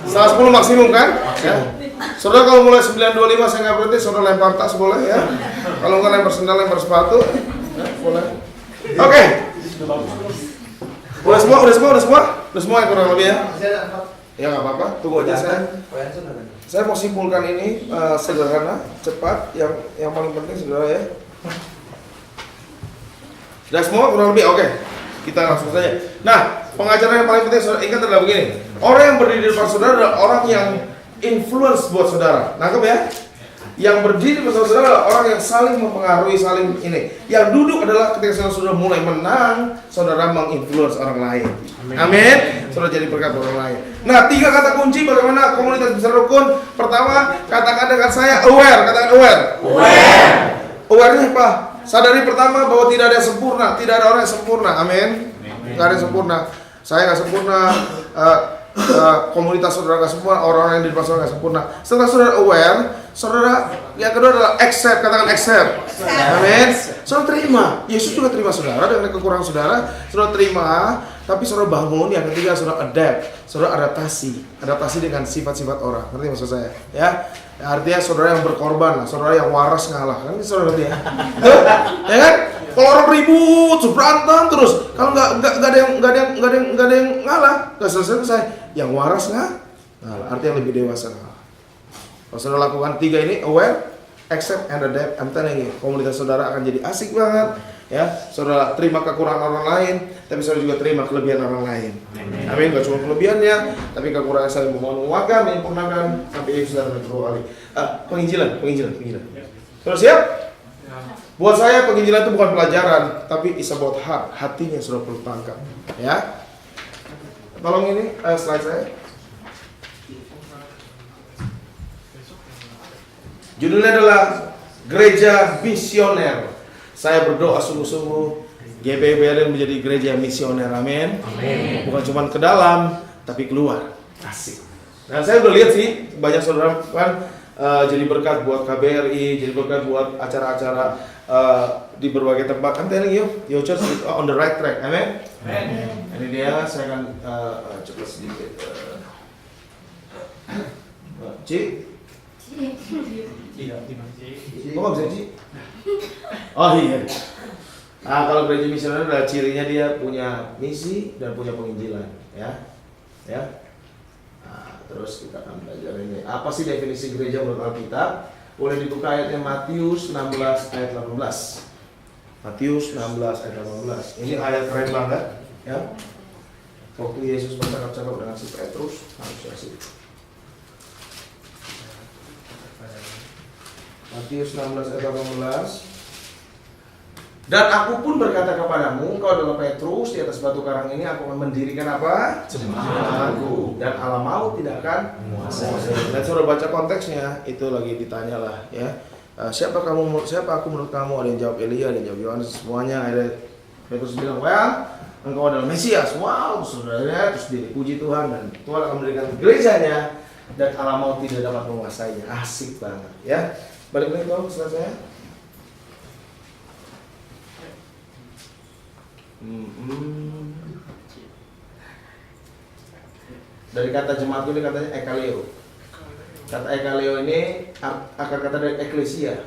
Setengah 10 maksimum kan? Ya. Saudara kalau mulai 9.25 saya nggak berhenti, saudara lempar tas boleh ya. Kalau nggak lempar sendal, lempar sepatu, ya, boleh. Oke. Udah semua yang kurang lebih ya. Ya nggak apa-apa, tunggu aja saya mau simpulkan ini sederhana, cepat, yang paling penting saudara ya. Sudah semua kurang lebih, oke. Kita langsung saja. Nah, pengajaran yang paling penting saudara ingat adalah begini. Orang yang berdiri di depan saudara adalah orang yang influence buat saudara. Nangkep ya? Yang berdiri bersama saudara adalah orang yang saling mempengaruhi, saling ini. Yang duduk adalah ketika saudara mulai menang, saudara menginfluence orang lain. Amin. Saudara jadi berkat buat orang lain. Nah, 3 kata kunci bagaimana komunitas besar rukun. Pertama, katakan dengan saya aware. Katakan aware. Aware. Aware-nya apa? Sadari pertama bahwa tidak ada yang sempurna, tidak ada orang yang sempurna. Amin. Tidak ada yang sempurna. Saya nggak sempurna. Komunitas saudara nggak sempurna, orang-orang yang di depan saudara nggak sempurna. Setelah saudara aware, saudara yang kedua adalah accept. Katakan accept. Amin. Saudara terima. Yesus juga terima saudara dengan kekurangan saudara. Saudara terima, tapi saudara bangun. Yang ketiga saudara adapt. Saudara adaptasi dengan sifat-sifat orang. Ngerti maksud saya? Ya. Artinya saudara yang berkorban lah, saudara yang waras ngalah. Kan saudara ngerti ya? Ya kan? Kalau orang ribut, berantem terus, kalau nggak ada yang ngalah, nggak selesai. Yang waras ngalah, artinya lebih dewasa ngalah. Kalau saudara lakukan 3 ini, aware, accept, and adapt, I'm telling you, komunitas saudara akan jadi asik banget. Ya, saudara terima kekurangan orang lain, tapi saudara juga terima kelebihan orang lain. Amin. Gak cuma kelebihannya, tapi kekurangan saling menguatkan, menyempurnakan sampai Yesus datang kedua kali. Penginjilan. Saudara siap? Buat saya penginjilan itu bukan pelajaran, tapi is about heart, hatinya sudah perlu tangkap. Ya. Tolong ini slide saya. Judulnya adalah Gereja Misioner. Saya berdoa sungguh-sungguh GBBRN menjadi gereja misioner, amin. Bukan cuma ke dalam, tapi keluar. Asik. Nah, saya udah lihat sih banyak saudara kan jadi berkat buat KBRI, jadi berkat buat acara-acara di berbagai tempat. I'm telling you, your church is on the right track, amin. Ini dia, saya akan coba sedikit. Ci? Kok nggak bisa Ci? Oh iya. Nah, kalau gereja misioner adalah cirinya dia punya misi dan punya penginjilan, ya. Nah, terus kita akan belajar ini. Apa sih definisi gereja menurut Alkitab? Boleh dibuka ayatnya Matius 16 ayat 18. Matius 16 ayat 18. Ini ayat keren banget, ya. Waktu Yesus bercakap-cakap dengan si Petrus, harusnya sih. Matius 16 ayat 18. Dan aku pun berkata kepadamu, engkau adalah Petrus, di atas batu karang ini aku akan mendirikan apa? Jemaatku. Dan Allah mau tidak akan menguasai. Dan saudara baca konteksnya, itu lagi ditanya lah, ya. Siapa aku menurut kamu? Ada yang jawab Elia, ada yang jawab Yohanes, semuanya. Ada Petrus bilang, well, engkau adalah Mesias. Wow, saudaranya, terus dipuji Tuhan dan Tuhan akan mendirikan gerejanya dan Allah mau tidak dapat menguasainya. Asik banget, ya. Balik lagi dong setelah saya. Dari kata jemaat ini katanya ekaleo. Kata ekaleo ini akar kata dari eklesia,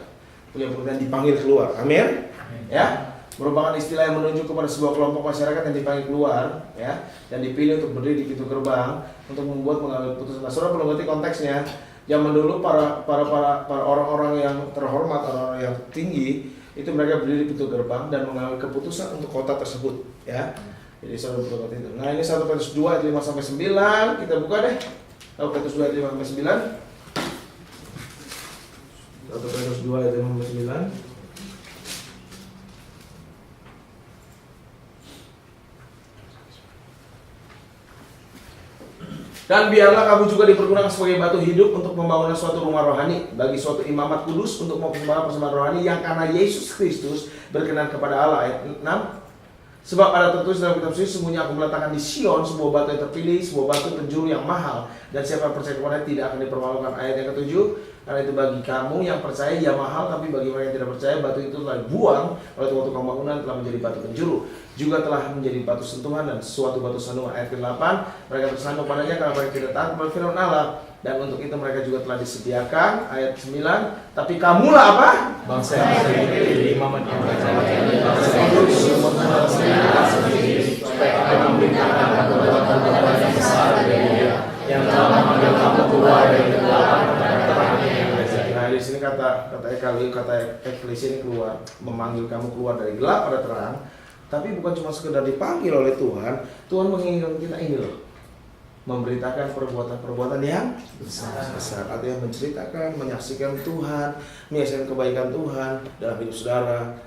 punya pengertian dipanggil keluar. Amin. Ya, merupakan istilah yang menunjuk kepada sebuah kelompok masyarakat yang dipanggil keluar, ya, dan dipilih untuk berdiri di pintu gerbang untuk mengambil keputusan. Nah, saudara perlu ngerti konteksnya. Zaman dulu para orang-orang yang terhormat, orang-orang yang tinggi, itu mereka berdiri di pintu gerbang dan mengambil keputusan untuk kota tersebut, ya. Jadi saudara perlu ngerti itu. Nah, ini 1 Petrus 2 ayat 5 sampai 9, kita buka deh. 1 Petrus 2 ayat 5 sampai 9. 1 Petrus 2 ayat 5 sampai 9. Dan biarlah kamu juga dipergunakan sebagai batu hidup untuk membangun suatu rumah rohani bagi suatu imamat kudus untuk mempersembahkan persembahan rohani yang karena Yesus Kristus berkenan kepada Allah. Ayat 6. Sebab ada tertulis dalam kitab suci, sesungguhnya aku meletakkan di Sion sebuah batu yang terpilih, sebuah batu penjuru yang mahal, dan siapa yang percaya kepadanya tidak akan dipermalukan. Ayat yang ke-7, karena itu bagi kamu yang percaya ia mahal, tapi bagi mereka yang tidak percaya batu itu telah dibuang oleh tukang bangunan, telah menjadi batu penjuru, juga telah menjadi batu sentuhan dan suatu batu sandungan. Ayat ke-8, mereka tersandung padanya karena mereka tidak taat kepada firman Allah, dan untuk itu mereka juga telah disediakan. Ayat 9, tapi kamulah apa? Bangsa yang sendiri, imamat yang percaya, supaya kamu memberitakan perbuatan-perbuatan yang besar dari Dia, yang telah memanggil kamu keluar dari kegelapan kepada terang yang berjaya. Nah, di sini kata eklesia ini keluar, memanggil kamu keluar dari gelap pada terang. Tapi bukan cuma sekedar dipanggil oleh Tuhan, Tuhan menginginkan kita ini loh, memberitakan perbuatan-perbuatan yang besar. Artinya menceritakan, menyaksikan Tuhan, menyaksikan kebaikan Tuhan dalam hidup saudara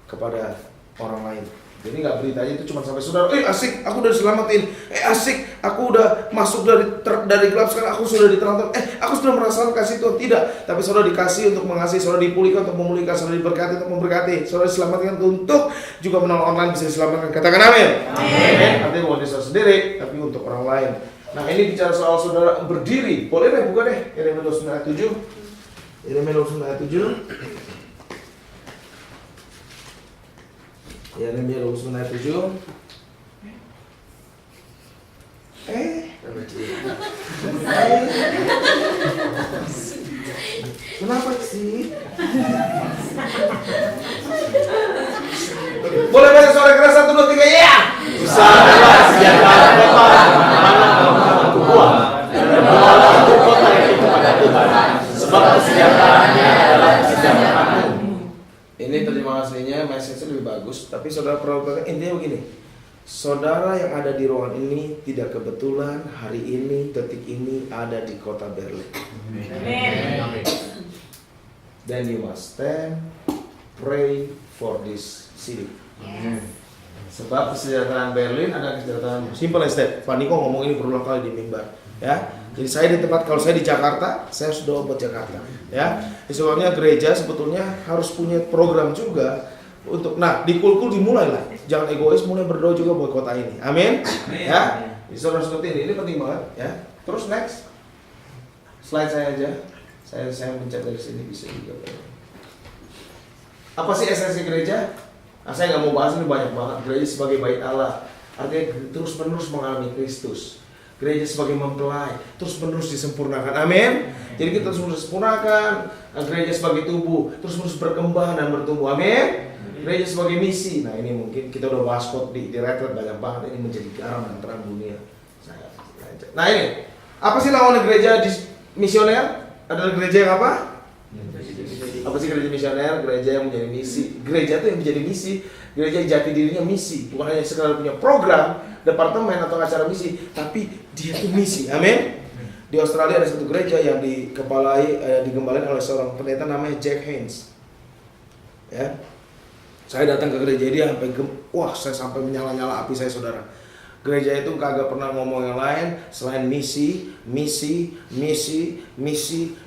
kepada orang lain. Jadi nggak beritanya itu cuma sampai saudara, asik, aku udah diselamatin, asik, aku udah masuk dari gelap, sekarang aku sudah diterangkan, aku sudah merasakan kasih Tuhan. Tidak, tapi saudara dikasih untuk mengasihi, saudara dipulihkan untuk memulihkan, saudara diberkati untuk memberkati, saudara diselamatkan untuk juga menolong orang lain bisa diselamatkan. Katakan amin. Amin. Artinya bukan diri saudara sendiri, tapi untuk orang lain. Nah, ini bicara soal saudara berdiri. Boleh deh buka deh Yeremia 29 ayat 7. Yeremia 29 ayat 7. Yeremia 29 ayat 7. Kenapa sih? Boleh baca suara keras 1 2 3 ya. Usahalah sejahtera kota mana kamu buang, dan berdoalah untuk kota itu kepada Tuhan, sebab kesejahteraannya adalah kesejahteraanmu. Ini terjemahan aslinya, message lebih bagus, tapi saudara perhatikan intinya begini. Saudara yang ada di ruangan ini tidak kebetulan hari ini, detik ini ada di kota Berlin. Amin. Then you must stand, pray for this city. Sebab kesejahteraan Berlin ada kesejahteraan. Simple as that. Pak Niko ngomong ini berulang kali di mimbar, ya. Jadi saya di tempat, kalau saya di Jakarta, saya harus doa buat Jakarta, ya. Sebabnya gereja sebetulnya harus punya program juga untuk, nah di Kulkul dimulai lah. Jangan egois, mulai berdoa juga buat kota ini. Amin. Ya. Jadi saudara seperti ini penting banget, ya. Terus next slide saya aja. Saya mencet dari sini bisa juga. Apa sih esensi gereja? Nah, saya nggak mau bahas ini banyak banget. Gereja sebagai bait Allah, artinya terus-menerus mengalami Kristus. Gereja sebagai mempelai, terus-menerus disempurnakan. Amin. Jadi kita terus-menerus disempurnakan. Gereja sebagai tubuh, terus-menerus berkembang dan bertumbuh. Amin. Gereja sebagai misi. Nah, ini mungkin kita udah bahas kok di retret banyak banget. Ini menjadi garam dan terang dunia. Nah, ini apa sih lawan gereja misioner? Adalah gereja yang apa? Apa sih gereja misioner? Gereja yang menjadi misi. Gereja itu yang menjadi misi. Gereja yang jati dirinya misi. Bukan hanya sekedar punya program, departemen atau acara misi, tapi dia itu misi. Amin. Di Australia ada satu gereja yang digembalain oleh seorang pendeta namanya Jack Haynes. Ya. Saya datang ke gereja dia saya sampai menyala-nyala api saya, saudara. Gereja itu kagak pernah ngomong yang lain selain misi,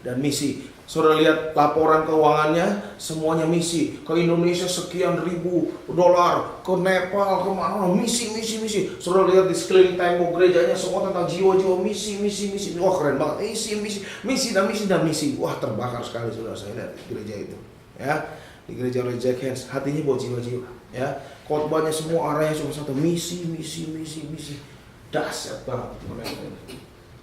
dan misi. Saudara lihat laporan keuangannya, semuanya misi. Ke Indonesia sekian ribu dolar, ke Nepal, kemana, misi. Saudara lihat di sekeliling tembok gerejanya semua tentang jiwa-jiwa misi. Wah, keren banget. Misi dan misi. Wah, terbakar sekali saudara saya lihat di gereja itu. Ya, di gereja oleh Jack Haynes, hatinya buat jiwa-jiwa. Ya, khotbahnya semua arahnya cuma satu, misi. Dahsyat banget.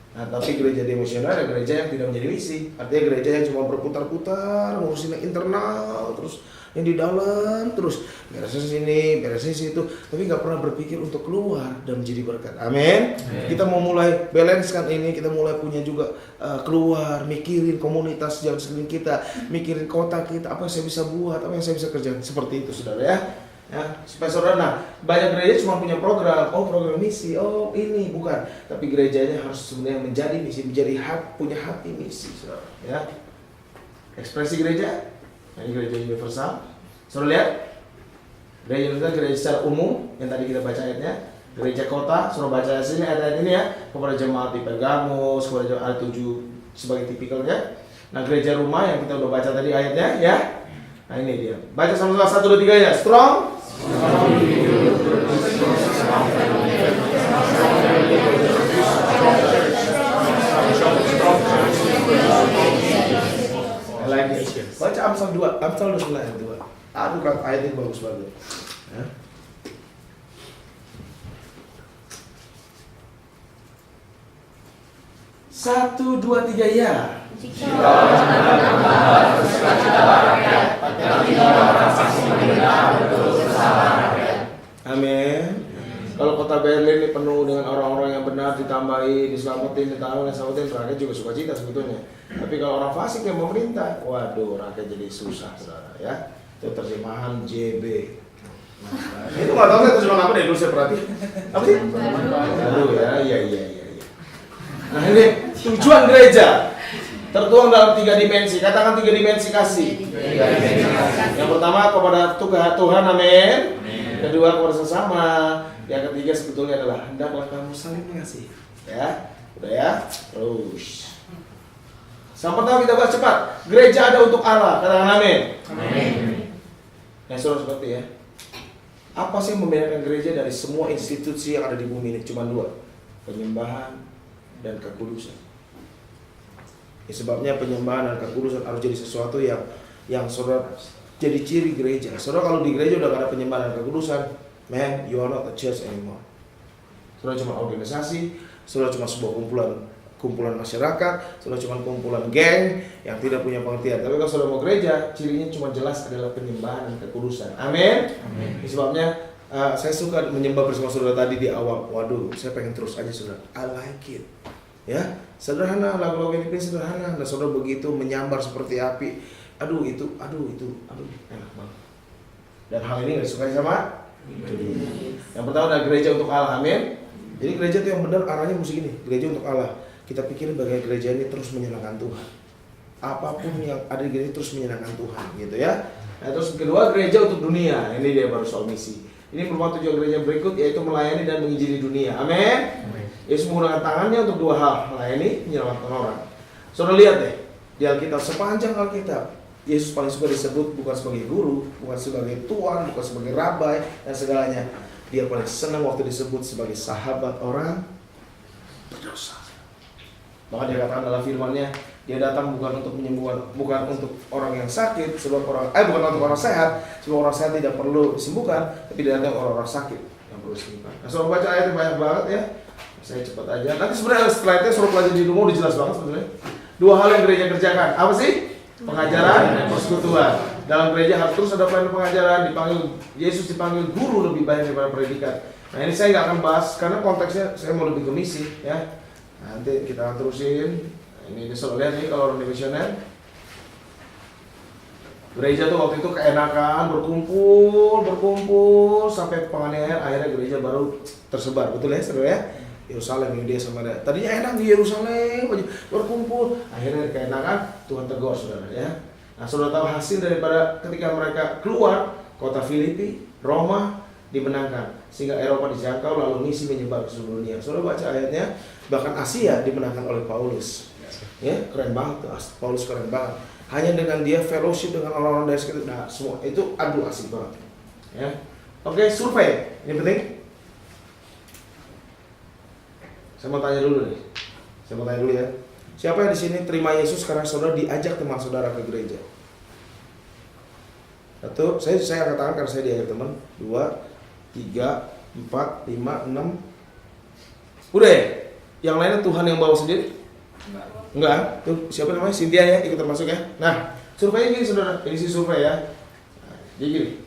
Nah, tapi gereja devosional ada gereja yang tidak menjadi misi. Artinya gereja yang cuma berputar-putar, ngurusin yang internal, terus yang di dalam, terus beresin sini, beresin situ, tapi nggak pernah berpikir untuk keluar dan menjadi berkat. Amin. Kita mau mulai balance kan ini, kita mulai punya juga keluar, mikirin komunitas jauh sekeliling kita, mikirin kota kita, apa yang saya bisa buat, apa yang saya bisa kerjakan, seperti itu, saudara ya. Ya, supaya saudara, nah banyak gereja cuma punya program, program misi, ini bukan, tapi gerejanya harus sebenarnya menjadi misi, punya hati misi, saudara. Ya, ekspresi gereja, ini gereja universal, saudara lihat, gereja universal, gereja secara umum yang tadi kita baca ayatnya, gereja kota, saudara baca sini ayat ini ya, kepada jemaat di Pergamus, kepada jemaat 7 sebagai tipikalnya. Nah gereja rumah yang kita udah baca tadi ayatnya ya. Nah ini dia. Baca sama-sama 1 2 3 ya. Strong. Amsal 29 ayat 2. Aduh, ayat ini bagus banget. Ya. Satu, dua, tiga, ya. Amin. Kalau kota Berlin ini penuh dengan orang-orang yang benar, ditambahi, diselamatin, rakyat juga suka cita sebetulnya. Tapi kalau orang fasik yang memerintah, waduh, rakyat jadi susah, saudara ya. Itu terjemahan JB. Nah, itu nggak tahu saya terjemahan apa deh, dulu saya perhati. Apa sih? Aduh ya. Nah ini tujuan gereja tertuang dalam 3 dimensi. Katakan 3 dimensi kasih. Yang pertama kepada Tuhan, amin. Kedua kepada sesama. Yang ketiga sebetulnya adalah hendaklah kamu saling mengasihi. Ya, udah ya. Terus. Yang pertama kita bahas cepat. Gereja ada untuk Allah. Katakan amin. Amin. Yang suruh seperti ya. Apa sih yang membedakan gereja dari semua institusi yang ada di bumi ini? Cuma 2. Penyembahan dan kekudusan. Ya, sebabnya penyembahan dan kekudusan harus jadi sesuatu yang saudara jadi ciri gereja. Saudara kalau di gereja udah gak ada penyembahan dan kekudusan, man, you are not a church anymore. Saudara cuma organisasi, saudara cuma sebuah kumpulan masyarakat, saudara cuma kumpulan geng yang tidak punya pengertian. Tapi kalau saudara mau gereja, cirinya cuma jelas adalah penyembahan dan kekudusan. Amin. Sebabnya saya suka menyembah bersama saudara tadi di awal. Waduh, saya pengen terus aja saudara. I like it. Ya, sederhana, lagu-lagu ini sederhana. Dan saudara begitu menyambar seperti api. Aduh, enak banget. Dan hal ini nggak disukai sama yang pertama adalah gereja untuk Allah, amin. Jadi gereja itu yang benar arahnya mesti gini, gereja untuk Allah. Kita pikirin bagaimana gereja ini terus menyenangkan Tuhan. Apapun yang ada di gereja terus menyenangkan Tuhan, gitu ya. Nah, terus kedua gereja untuk dunia. Ini dia baru soal misi. Ini merupakan tujuan gereja berikut, yaitu melayani dan menginjili dunia, amin. Yesus menggunakan tangannya untuk 2 hal, melayani, menyelamatkan orang. Saudara lihat deh di Alkitab, sepanjang Alkitab Yesus paling suka disebut bukan sebagai guru, bukan sebagai tuan, bukan sebagai rabai dan segalanya. Dia paling senang waktu disebut sebagai sahabat orang berdosa. Maka dia katakan dalam firman-Nya, dia datang bukan untuk menyembuhkan, bukan untuk orang yang sakit, bukan untuk orang sehat, sebab orang sehat tidak perlu disembuhkan, tapi dia datang orang-orang sakit yang perlu disembuhkan. Nah, soal baca ayatnya banyak banget ya. Saya cepat aja. Nanti sebenarnya setelah itu suruh pelajari di rumah udah jelas banget sebenarnya. 2 hal yang gereja kerjakan. Apa sih? Pengajaran, persekutuan. Dalam gereja harus terus ada pelayanan pengajaran. Yesus dipanggil guru lebih banyak daripada predikat. Nah ini saya nggak akan bahas karena konteksnya saya mau lebih ke misi ya. Nanti kita akan terusin. Ini selalu lihat nih kalau orang misioner. Gereja tuh waktu itu keenakan berkumpul sampai penganiayaan, akhirnya gereja baru tersebar, betul ya saudara ya? Yerusalem, Yudea, Samaria. Tadinya enak di Yerusalem aja berkumpul, akhirnya keenakan Tuhan tegur saudara ya. Nah saudara tahu hasil daripada ketika mereka keluar kota Filipi, Roma dimenangkan sehingga Eropa dijangkau lalu misi menyebar ke seluruh dunia. Saudara baca ayatnya, bahkan Asia dimenangkan oleh Paulus. Ya keren banget tuh, Paulus keren banget. Hanya dengan dia fellowship dengan orang-orang dari sekitar, nah semua itu aduh asik banget. Ya, oke survei ini penting. Saya mau tanya dulu nih. Ya. Siapa yang di sini terima Yesus karena saudara diajak teman saudara ke gereja? 1, saya katakan karena saya diajak teman. 2, 3, 4, 5, 6. Udah ya? Yang lainnya Tuhan yang bawa sendiri? Enggak. Tuh siapa namanya? Cynthia ya, ikut termasuk ya. Nah, surveinya gini saudara. Ini sih survei ya. Nah, jadi gini.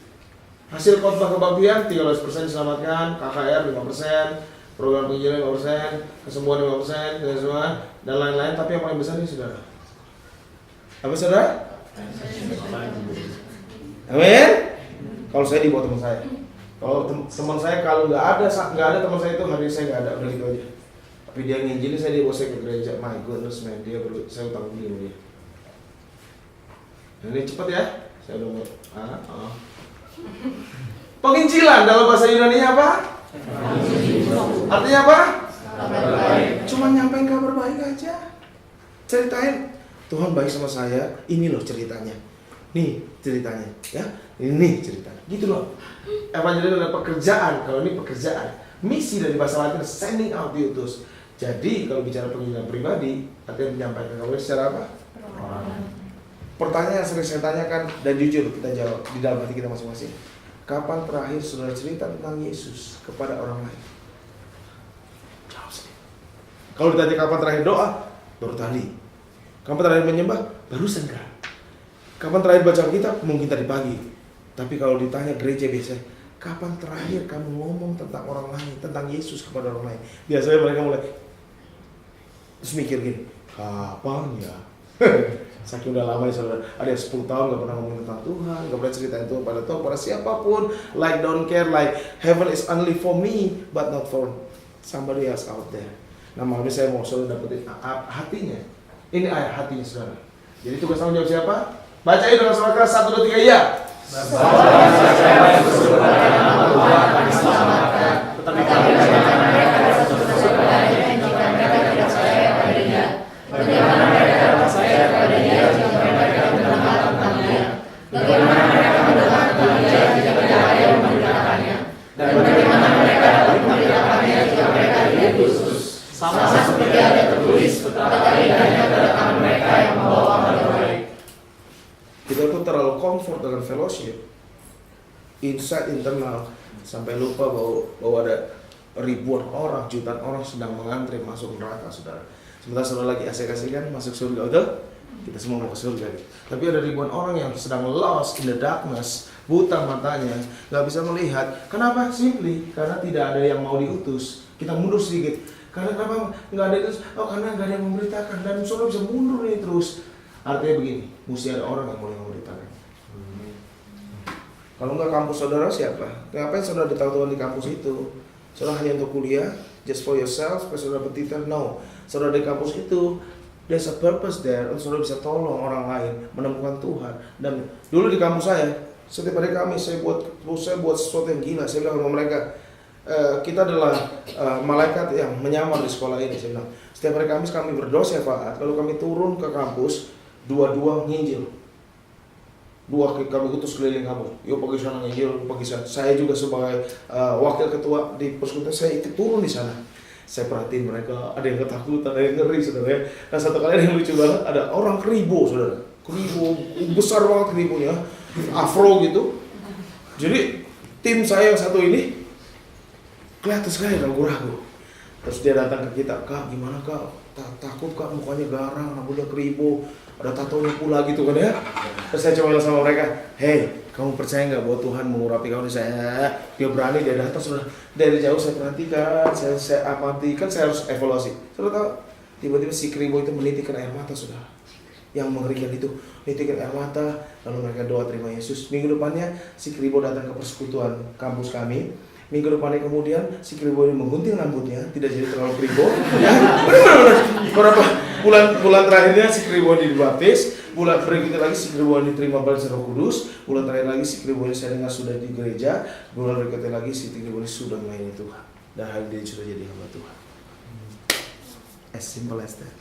Hasil khotbah kebaktian 13% diselamatkan, KKR 5%. Program penginjilan 5%, kesembuhan 5%, dan semua dan lain-lain. Tapi yang paling besar ini saudara. Apa saudara? Amin. Kalau saya dibawa teman saya. Kalau teman saya kalau nggak ada teman saya itu hari ini saya nggak ada, udah gitu aja. Tapi dia nginjilin saya dibawa saya ke gereja. My goodness man, saya utang budi sama dia. Ini cepat ya. Saya udah mau. Penginjilan dalam bahasa Yunani apa? Artinya apa? Cuma nyampein kabar baik aja. Ceritain Tuhan baik sama saya. Ini loh ceritanya. Nih ceritanya, ya. Ini ceritanya. Gitu loh. Evangelis adalah pekerjaan. Kalau ini pekerjaan, misi dari bahasa Latin sending out, diutus. Jadi kalau bicara penginjilan pribadi, artinya menyampaikan kabar secara apa? Pertanyaan yang sering saya tanyakan dan jujur kita jawab di dalam hati kita masing-masing. Kapan terakhir saudara cerita tentang Yesus kepada orang lain? Jawab sendiri. Kalau ditanya kapan terakhir doa, baru tadi. Kapan terakhir menyembah? Barusan kan. Kapan terakhir baca kitab? Mungkin tadi pagi. Tapi kalau ditanya gereja biasanya, kapan terakhir kamu ngomong tentang orang lain, tentang Yesus kepada orang lain? Biasanya mereka mulai terus mikir gini, kapan ya? Saking udah lama ya saudara, ada yang 10 tahun gak pernah ngomong tentang Tuhan, gak pernah ceritain Tuhan pada siapapun. Like don't care, like heaven is only for me, but not for somebody else out there. Nah makanya saya mau saudara dapetin hatinya. Ini ayat hatinya saudara. Jadi tugas tanggung jawab siapa? Bacain dengan suara keras 1, 2, 3 ya. Sama seperti ada tertulis, betapa indahnya kedatangan mereka yang membawa kabar baik. Kita tuh terlalu comfort dengan fellowship, insight internal, sampai lupa bahwa ada ribuan orang, jutaan orang sedang mengantri masuk neraka, saudara. Sementara saudara lagi asik-asikan masuk surga, udah? Kita semua mau ke surga. Tapi ada ribuan orang yang sedang lost in the darkness, buta matanya, nggak bisa melihat. Kenapa? Simply karena tidak ada yang mau diutus. Kita mundur sedikit. Karena kenapa nggak ada itu? Oh karena nggak ada yang memberitakan. Dan saudara bisa mundur nih terus. Artinya begini, mesti ada orang yang mulai memberitakan. Kalau nggak kampus saudara siapa? Ngapain saudara ditaruh Tuhan di kampus itu? Saudara hanya untuk kuliah, just for yourself, supaya saudara bertitel? No. Saudara di kampus itu, there's a purpose there. Saudara bisa tolong orang lain menemukan Tuhan. Dan dulu di kampus saya, setiap hari kami saya buat sesuatu yang gila. Saya bilang sama mereka, kita adalah malaikat yang menyamar di sekolah ini. Saya bilang, setiap hari Kamis kami berdoa syafaat, lalu kami turun ke kampus, dua-dua nginjil. Dua kami utus keliling kampus. Yuk pergi sana nginjil, pergi sana. Saya juga sebagai wakil ketua di persekutuan, saya ikut turun di sana. Saya perhatiin mereka, ada yang ketakutan, ada yang ngeri, saudara. Nah satu kali ada yang lucu banget, ada orang keribo, saudara. Keribo, besar banget keribonya, afro gitu. Jadi tim saya yang satu ini kelihatan sekali ragu-ragu. Terus dia datang ke kita, Kak gimana Kak? Takut Kak, mukanya garang, rambutnya keribo, ada tatonya pula gitu kan ya. Terus saya coba bilang sama mereka, hey, kamu percaya nggak bahwa Tuhan mengurapi kamu? Saya, dia berani, dia datang, sudah dari jauh saya perhatikan, saya amati, kan saya harus evaluasi. Sudah tahu, tiba-tiba si keribo itu menitikkan air mata, sudah. Yang mengerikan itu, menitikkan air mata, lalu mereka doa terima Yesus. Minggu depannya si keribo datang ke persekutuan kampus kami. Minggu depannya kemudian si keribo ini menggunting rambutnya, tidak jadi terlalu keribo. Ya, benar-benar. Beberapa bulan terakhirnya si keribo ini dibaptis, bulan berikutnya lagi si keribo ini diterima baptisan Roh Kudus, bulan terakhir lagi si keribo ini saya dengar sudah di gereja, bulan berikutnya lagi si keribo ini sudah melayani Tuhan dan hari ini sudah jadi hamba Tuhan. As simple as that.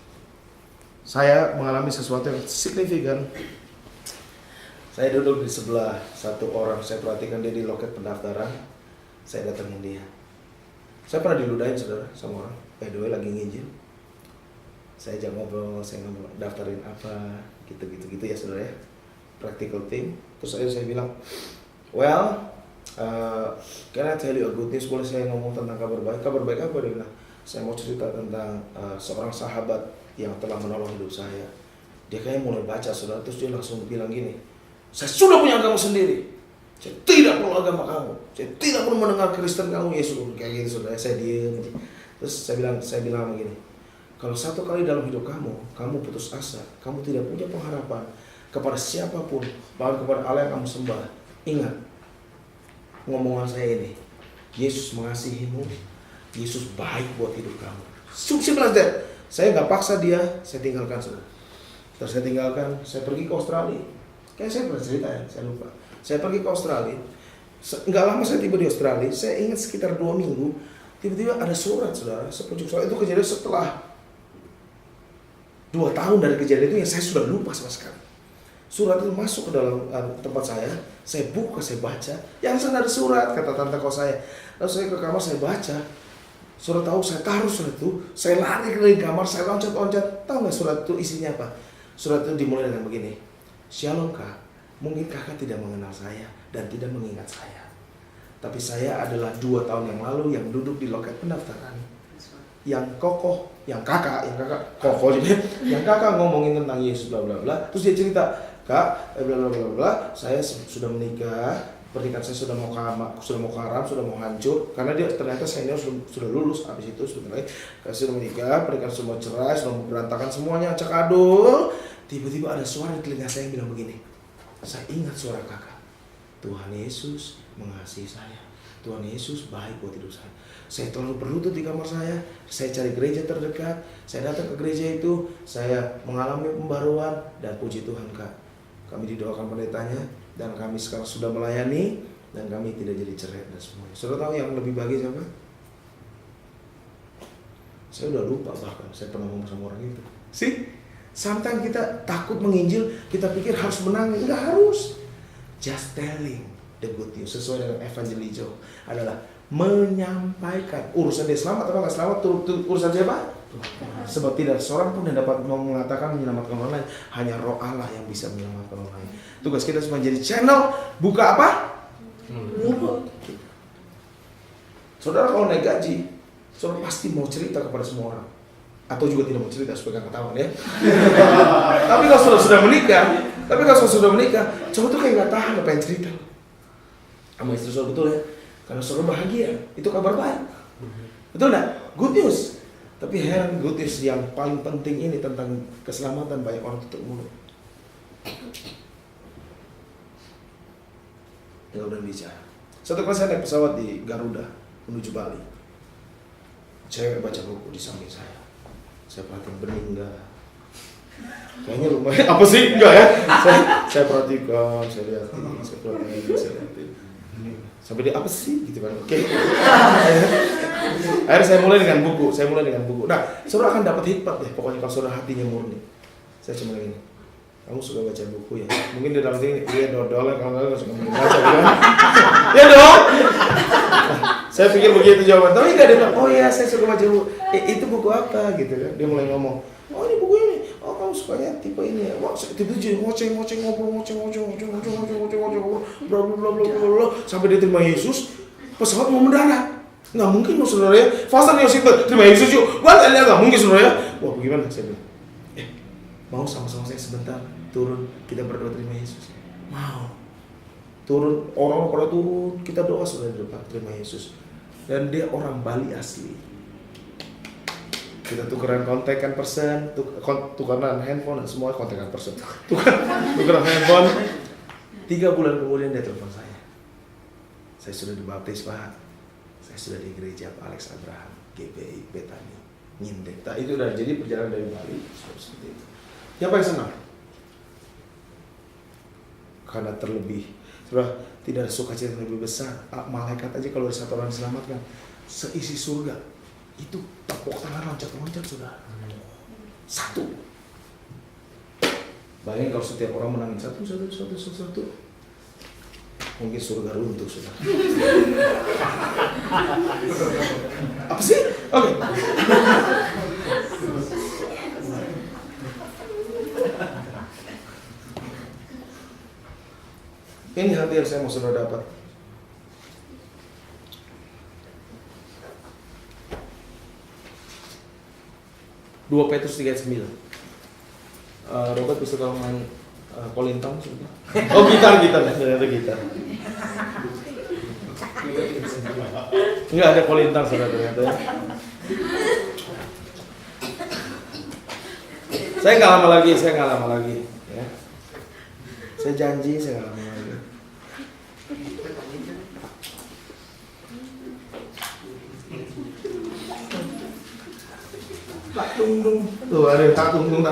Saya mengalami sesuatu yang signifikan. Saya duduk di sebelah satu orang, saya perhatikan dia di loket pendaftaran. Saya datangin dia. Saya pernah diludahin saudara sama orang. By the way lagi nginjil. Saya ajak ngobrol, saya ngobrol, daftarin apa, gitu ya saudara ya. Practical thing. Terus saya bilang, well, can I tell you a good news? Boleh saya ngomong tentang kabar baik? Kabar baik apa? Dia bilang, saya mau cerita tentang seorang sahabat yang telah menolong hidup saya. Dia kayaknya mulai baca saudara, terus dia langsung bilang gini, saya sudah punya agama sendiri. Saya tidak perlu agama kamu. Saya tidak perlu mendengar Kristen kamu. Yesus kayak gitu saudara. Saya diam. Terus saya bilang begini. Kalau satu kali dalam hidup kamu putus asa, kamu tidak punya pengharapan kepada siapapun, bahkan kepada Allah yang kamu sembah. Ingat, ngomongan saya ini. Yesus mengasihimu. Yesus baik buat hidup kamu. Simpel aja. Saya nggak paksa dia. Saya tinggalkan saudara. Terus saya tinggalkan. Saya pergi ke Australia. Kayak saya pernah cerita ya. Saya lupa. Saya pergi ke Australia, nggak lama saya tiba di Australia, saya ingat sekitar 2 minggu, tiba-tiba ada surat saudara, sepucuk surat itu kejadian setelah 2 tahun dari kejadian itu yang saya sudah lupa sama sekali. Surat itu masuk ke dalam tempat saya buka, saya baca, yang sana ada surat, kata tante kos saya. Lalu saya ke kamar, saya baca, surat tahu, saya taruh surat itu, saya lari ke kamar, saya loncat-loncat, tahu nggak surat itu isinya apa? Surat itu dimulai dengan begini. Shalom kak, mungkin kakak tidak mengenal saya dan tidak mengingat saya. Tapi saya adalah 2 tahun yang lalu yang duduk di loket pendaftaran. Yang kakak kokoh jadi, yang kakak ngomongin tentang Yesus bla bla bla. Terus dia cerita, kak, bla bla bla bla, saya sudah menikah. Pernikahan saya sudah mau karam, sudah mau hancur karena dia ternyata senior sudah lulus. Habis itu sebenarnya sudah menikah, pernikahan sudah mau cerai, sudah mau berantakan semuanya, acak adul. Tiba-tiba ada suara di telinga saya yang bilang begini, saya ingat suara kakak, Tuhan Yesus mengasihi saya, Tuhan Yesus baik buat hidup saya. Saya terlalu berlutut di kamar saya cari gereja terdekat, saya datang ke gereja itu, saya mengalami pembaruan dan puji Tuhan kak, kami didoakan pendetanya dan kami sekarang sudah melayani dan kami tidak jadi cerai dan semuanya. Saudara tahu yang lebih bahagia siapa? Saya udah lupa bahkan saya pernah ngomong sama orang itu. Sometimes kita takut menginjil, kita pikir harus menang, enggak harus. Just telling the good news sesuai dengan evangelizo adalah menyampaikan. Urusan dia selamat atau nggak selamat, urusan siapa? Sebab tidak seorang pun yang dapat mengatakan menyelamatkan orang lain, hanya Roh Allah yang bisa menyelamatkan orang lain. Tugas kita cuma jadi channel, buka apa? Mulut. Saudara kalau naik gaji, saudara pasti mau cerita kepada semua orang, atau juga tidak mau cerita supaya gak ketahuan ya. Tapi kalau saudara sudah menikah, saudara tuh kayak nggak tahan apa yang cerita sama istri saudara, betul ya? Karena saudara bahagia, itu kabar baik, betul nggak? Good news. Tapi heran, good news yang paling penting ini tentang keselamatan banyak orang tutup mulut. Nggak udah bicara. Satu kali saya naik pesawat di Garuda menuju Bali, cewek baca buku di samping saya. Saya perhatiin bening enggak? Kayaknya lumayan. Apa sih? Enggak ya? Saya perhatikan, saya lihatin. Sampai dia apa sih? Gitu kan. Oke. Akhirnya saya mulai dengan buku. Nah, saudara akan dapat hikmat deh. Pokoknya kalau saudara hatinya murni. Saya cuma gini. Kamu suka baca buku ya? Mungkin di dalam sini dia dodol, kalau nggak suka baca kan? Ya dong. Saya pikir begitu jawaban. Tapi nggak, dia bilang, oh ya saya suka baca buku. Itu buku apa gitu kan? Dia mulai ngomong, oh ini buku ini. Oh kamu sukanya tipe ini ya? Wah tipe jadi ngoceng ngobrol, bla bla bla sampai dia terima Yesus. Pesawat mau mendarat. Nggak mungkin loh saudara ya. Faster nih terima Yesus yuk. Nggak mungkin saudara ya. Wah bagaimana? Saya bilang, mau sama-sama saya sebentar turun kita berdoa terima Yesus. Mau turun, orang pada turun, kita doa sudah di depan terima Yesus. Dan dia orang Bali asli. Kita tukeran kontekan person, tukeran handphone dan semua kontekan person. Tukeran handphone. 3 bulan kemudian dia telepon saya. Saya sudah dibaptis Pak. Saya sudah di gereja Pak Alex Abraham, GPI Betani, Nyindek. Nah, itu udah jadi perjalanan dari Bali seperti itu. Yang paling senang karena terlebih sudah tidak ada sukacita yang lebih besar. Malaikat aja kalau ada satu orang diselamatkan, seisi surga itu tepuk tangan loncat-loncat sudah. Satu. Bayangin kalau setiap orang menangin satu. Mungkin surga runtuh sudah. Apa sih? Oke. Ini hati yang saya mau saudara dapat. Dua Petrus 3:9. Robert bisa tolong main kolintang sebentar. Oh gitar, ternyata gitar. Enggak ada kolintang saudara ternyata. Saya nggak lama lagi. Ya. Saya janji saya nggak lama lagi. Tak tungtung. Tuh ada tak tungtung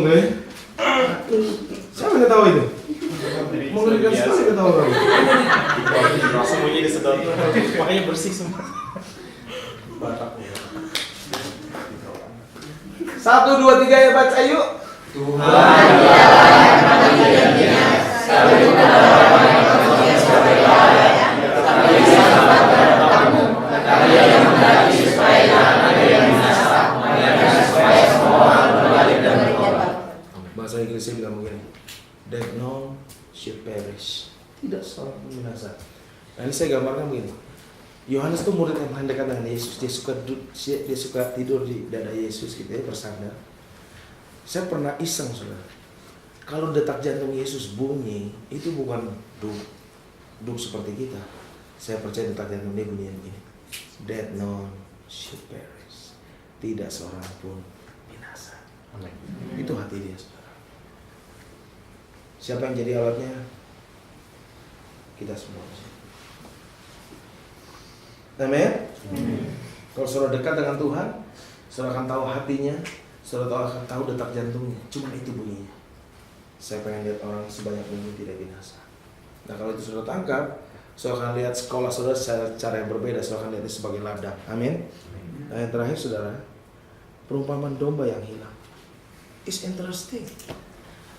deh. Siapa yang tahu itu? Mengerikan sekali ketawa kamu. Semuanya disedot. Makanya bersih semua. 1, 2, 3 ya baca yuk. Tuhan dialah bagi janjinya, selalu dalam yang sebagai tapi selamatkan kamu, tapi yang menghendaki supaya ada yang binasa, supaya semua orang berbalik dan bertobat. Bahasa Inggrisnya bilang begini, that none should perish. Tidak seorang pun binasa. Nah, ini saya gambarkan begini. Yohanes tuh murid yang paling dekat dengan Yesus. Dia suka tidur di dada Yesus gitu ya, bersandar. Saya pernah iseng, saudara. Kalau detak jantung Yesus bunyi, itu bukan duk seperti kita. Saya percaya detak jantung dia bunyi begini. That none should perish. Tidak seorang pun binasa. Amin. Itu hati dia, saudara. Siapa yang jadi alatnya? Kita semua. Amin. Kalau saudara dekat dengan Tuhan, saudara akan tahu hatinya, saudara akan tahu detak jantungnya. Cuma itu bunyinya. Saya pengen lihat orang sebanyak mungkin tidak binasa. Nah, kalau itu saudara tangkap, saudara akan lihat sekolah saudara secara cara yang berbeda. Saudara akan lihat itu sebagai ladang. Amin. Nah, yang terakhir, saudara, perumpamaan domba yang hilang. It's interesting.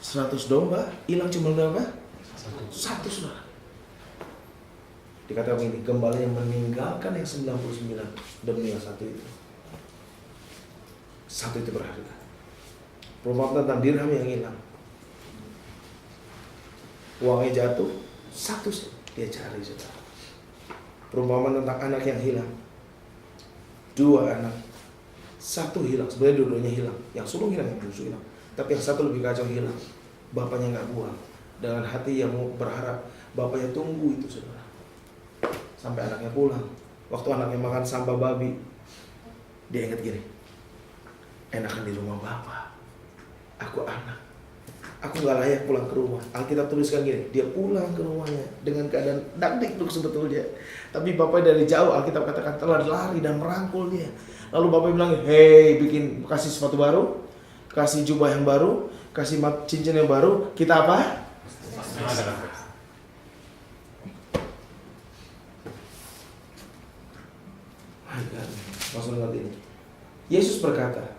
100 domba hilang cuma berapa? Satu, saudara. Dikatakan begini, gembala yang meninggalkan yang 99 demi yang satu itu. Satu itu berharga. Perumpamaan tentang dirham yang hilang. Uangnya jatuh, satu dia cari, saudara. Perumpamaan tentang anak yang hilang. 2 anak, satu hilang. Sebenarnya dua-duanya hilang. Yang sulung hilang, yang bungsu hilang. Tapi yang satu lebih kacau hilang. Bapaknya nggak buang. Dengan hati yang mau berharap, bapaknya tunggu itu, saudara. Sampai anaknya pulang. Waktu anaknya makan sampah babi, dia ingat gini, enakan di rumah bapak. Aku anak, aku gak layak pulang ke rumah. Alkitab tuliskan gini, dia pulang ke rumahnya dengan keadaan dakdikduk sebetulnya. Tapi bapaknya dari jauh, Alkitab katakan telah lari dan merangkul dia. Lalu bapaknya bilang, hey, kasih sepatu baru, kasih jubah yang baru, kasih cincin yang baru. Kita apa? Maksud ini, Yesus berkata,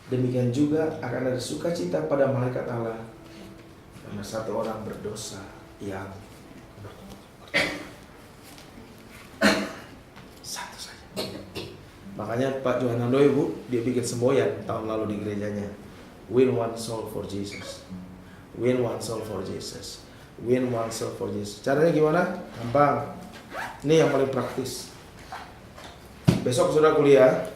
demikian juga akan ada sukacita pada malaikat Allah karena satu orang berdosa yang satu saja. Makanya Pak Johan Handoyo, Bu, dia bikin semboyan tahun lalu di gerejanya. Win one soul for Jesus. Win one soul for Jesus. Win one soul for Jesus. Caranya gimana? Gampang. Ini yang paling praktis. Besok saudara kuliah,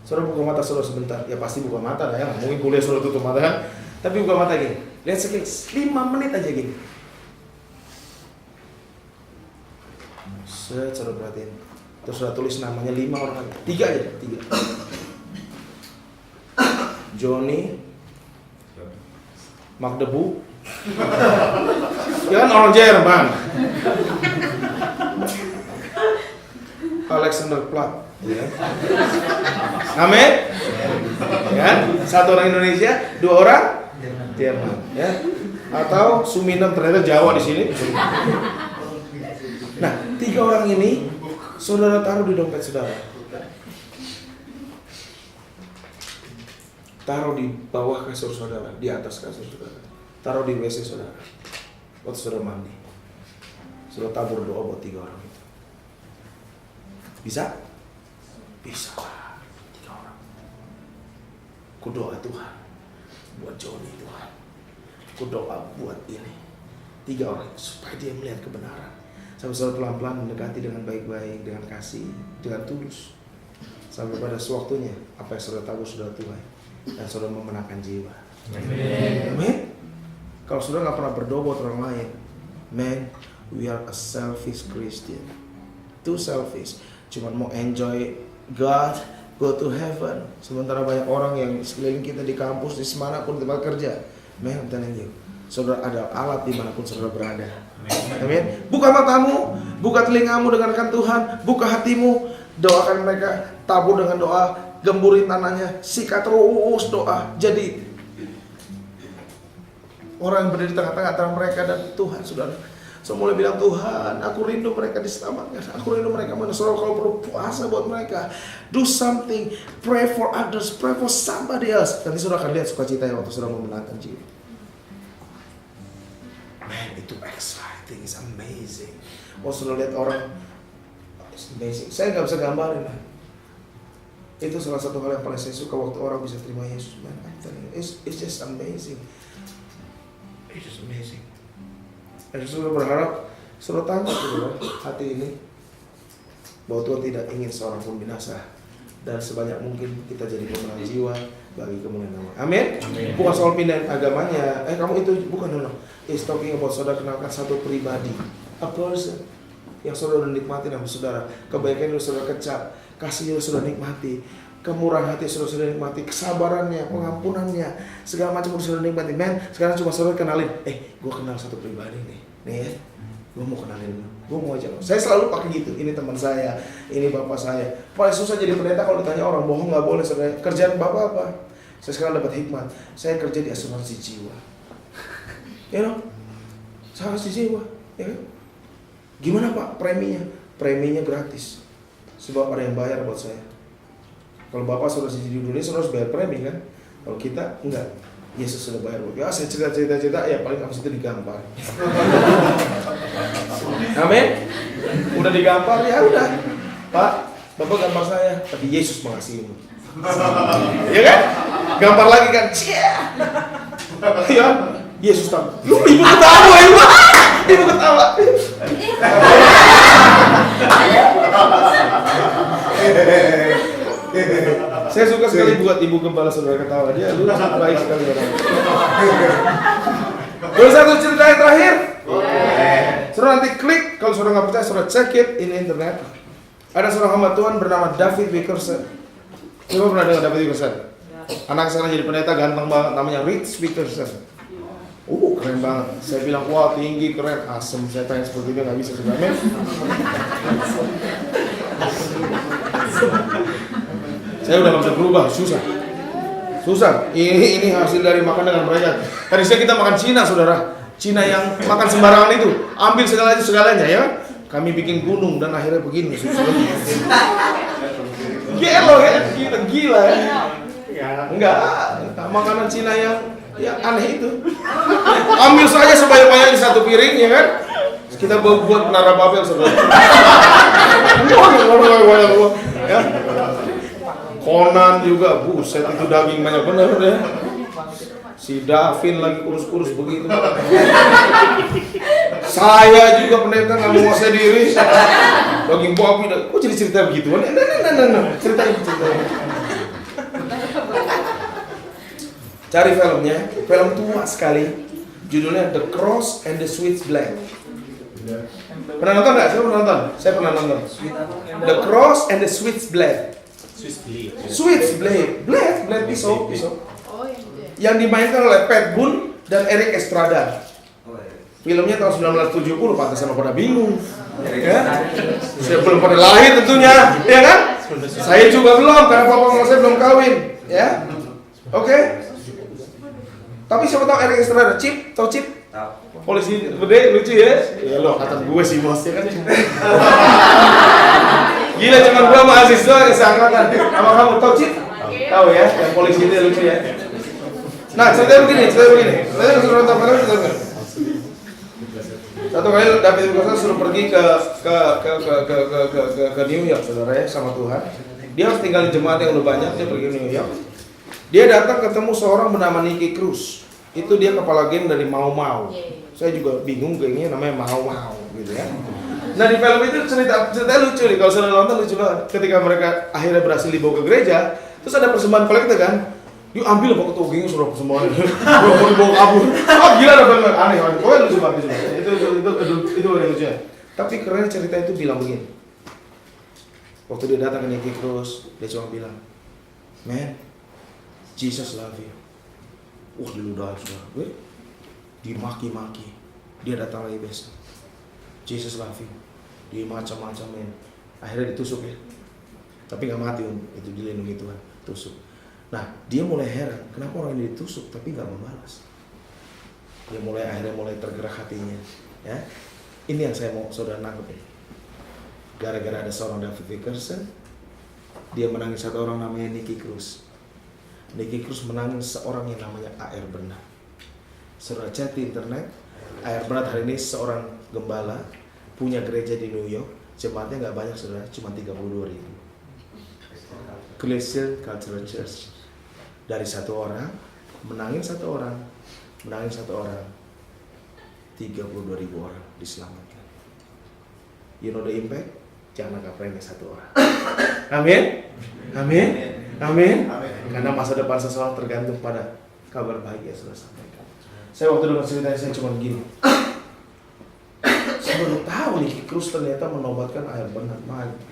saudara buka mata saudara sebentar. Ya pasti buka mata lah ya, mungkin kuliah saudara tutup mata kan. Tapi buka mata gini, lihat sekilas 5 menit aja gini. Saudara perhatiin. Terus saudara tulis namanya 5 orang, 3 aja, 3. Johnny, Mark Debu, ya kan orang Jerman. Alexander Platt, ya. Amin. Ya, 1 orang Indonesia, 2 orang Jerman, ya. Atau Suminem, ternyata Jawa di sini. Nah, 3 orang ini saudara taruh di dompet saudara. Taruh di bawah kasur saudara, di atas kasur saudara. Taruh di WC saudara. Waktu saudara mandi. Saudara tabur doa buat 3 orang. Bisa? Bisa. 3 orang. Ku doa Tuhan buat Johnny, Tuhan. Ku doa buat ini 3 orang supaya dia melihat kebenaran. Sampai saudara pelan-pelan mendekati dengan baik-baik, dengan kasih, dengan tulus. Sampai pada sewaktunya apa yang saudara tabur saudara tuai dan saudara memenangkan jiwa. Amin. Kalau saudara nggak pernah berdoa buat orang lain, man, we are a selfish Christian. Too selfish. Cuma mau enjoy God, go to heaven. Sementara banyak orang yang sekeliling kita di kampus, di manapun tempat kerja. Man, I'm telling you, saudara ada alat dimanapun saudara berada. Amin. Buka matamu, buka telingamu, dengarkan Tuhan, buka hatimu, doakan mereka, tabur dengan doa, gemburi tanahnya, sikat terus doa. Jadi orang yang berada di tengah-tengah antara mereka dan Tuhan, saudara. So mulai bilang, Tuhan, aku rindu mereka diselamatkan. Aku rindu mereka saudara, kalau perlu puasa buat mereka. Do something, pray for others, pray for somebody else. Nanti saudara akan lihat sukacita yang waktu saudara memenangkan jiwa. Man, itu exciting, it's amazing. Saudara lihat orang, it's amazing. Saya nggak bisa gambarin, man. Itu salah satu hal yang paling saya suka waktu orang bisa terima Yesus, man. I'm telling you, it's just amazing. It is amazing. Dan saudara berharap, saudara tangkap saudara hati ini bahwa Tuhan tidak ingin seorang pun binasa, dan sebanyak mungkin kita jadi pemenang jiwa bagi kemuliaan nama. Amin. Bukan soal pindahan agamanya. Kamu itu bukan, no. It's talking about saudara kenalkan satu pribadi, a person yang saudara nikmati nama saudara, kebaikan yang saudara kecap, kasih yang saudara nikmati, kemurahan hati yang saudara nikmati, kesabarannya, pengampunannya, segala macam yang saudara nikmati. Men, sekarang cuma saudara kenalin, gue kenal satu pribadi nih ya. Gue mau kenalin lu, gue mau aja. Saya selalu pakai gitu. Ini teman saya, ini bapak saya. Paling susah jadi pendeta kalau ditanya orang, bohong nggak boleh. Saudara, kerjaan bapak apa? Saya sekarang dapat hikmat. Saya kerja di asuransi jiwa. You know, asuransi jiwa. Ya kan? Gimana pak preminya? Preminya gratis. Sebab ada yang bayar buat saya. Kalau bapak asuransi di dunia, saudara harus bayar premi kan? Kalau kita enggak. Yesus sudah bayar. Ya saya cerita, ya paling habis itu digampar. Amin. Udah digampar, ya udah. Pak, bapak gampar saya, tapi Yesus mengasihimu. Iya kan? Gampar lagi kan? Iya. Yesus tahu. Ibu ketawa, ibu ketawa. Saya suka sekali buat ibu gembala saudara ketawa. Dia lu baik sekali orang. Boleh satu cerita yang terakhir? Saudara nanti klik, kalau saudara nggak percaya saudara check it in internet. Ada seorang hamba Tuhan bernama David Wickerson. Coba pernah dengar David Wickerson? Anak sekarang jadi pendeta ganteng banget, namanya Rich Wickerson. Keren banget. Saya bilang wah tinggi, keren, asem. Saya tanya seperti itu nggak bisa sebenarnya. Saya udah nggak bisa berubah, susah. Ini hasil dari makan dengan mereka. Tadi siang kita makan Cina, saudara. Cina yang makan sembarangan itu, ambil segalanya ya. Kami bikin gunung dan akhirnya begini. Gila ya. Enggak, makanan Cina yang aneh itu. Ambil saja sebanyak-banyaknya di satu piring ya kan. Kita buat menara Babel, saudara. Ya. Conan juga, buset itu daging banyak bener deh. Si Davin lagi kurus-kurus begitu. Saya juga pendeta nggak mau nguasai diri. Daging babi, kok jadi cerita begitu? Nah, ceritanya. Cari filmnya, film tua sekali. Judulnya The Cross and the Sweet Blade. Pernah nonton nggak? Saya pernah nonton. Saya pernah nonton. The Cross and the Sweet Blade. Sweet Blade pisau. Yang dimainkan oleh Pat Boone dan Eric Estrada. Filmnya tahun 1970, pantasan pada bingung. Ya? Saya belum pada lahir tentunya, ya kan? Saya juga belum, karena papa mama saya belum kawin, ya. Oke? Tapi siapa tahu Eric Estrada, Chip, tahu Chip? Polisi gede, lucu ya? Ya lo, kata gue sih bos, ya kan? Gila, cuma gue mahasiswa yang seangkatan. Sama kamu, tahu Chip? Tahu ya, yang polisi itu lucu ya? Nah, ceritanya begini. Saya suruh nonton film, cerita begini. Satu kali David Wickerson suruh pergi ke New York, saudara ya, sama Tuhan. Dia harus tinggal di jemaat yang udah banyak, dia pergi ke New York. Dia datang ketemu seorang bernama Nicky Cruz. Itu dia kepala geng dari Mau Mau. Saya juga bingung gengnya namanya Mau Mau, gitu ya. Nah di film itu cerita lucu nih, kalau saudara nonton lucu banget. Ketika mereka akhirnya berhasil dibawa ke gereja, terus ada persembahan kolektif kan. Yuk ambil apa ketua gengnya suruh persembahan. Mau dibawa kabur. Oh gila ada bener aneh. Pokoknya lucu banget. Itu yang lucu ya. Tapi keren cerita itu bilang begini. Waktu dia datang ke Nicky Cruz, dia cuma bilang, "Man, Jesus love you." Wah diludahin sudah. Dimaki-maki. Dia datang lagi besok. Jesus love you. Dia macam-macam men. Akhirnya ditusuk ya. Tapi nggak mati itu dilindungi Tuhan. Tusuk. Nah, dia mulai heran, kenapa orang ini ditusuk tapi nggak membalas. Dia akhirnya mulai tergerak hatinya. Ya, ini yang saya mau saudara nangkep. Gara-gara ada seorang David Wickerson, dia menangis satu orang namanya Nicky Cruz. Nicky Cruz menangis seorang yang namanya A.R. Bernard. Saudara chat di internet, A.R. Bernard hari ini seorang gembala, punya gereja di New York, jemaatnya nggak banyak saudara, cuma 32.000. Glacial Cultural Church. Dari satu orang, menangin satu orang, 32.000 orang diselamatkan. You know the impact? Jangan anggap remeh satu orang. Amin. Amin. Amin. Karena masa depan seseorang tergantung pada kabar baik yang sudah sampaikan. Saya waktu dengar ceritanya saya cuma gini. Saya baru tahu nih Krus ternyata menobatkan air benar mandi.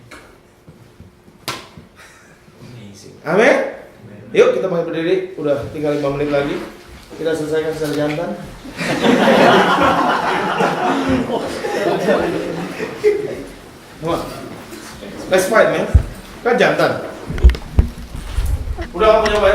Amin. Yuk kita mulai berdiri. Udah tinggal 5 menit lagi. Kita selesaikan secara jantan. Come on. Let's fight, man. Kan jantan. Udah kamu nyoba ya?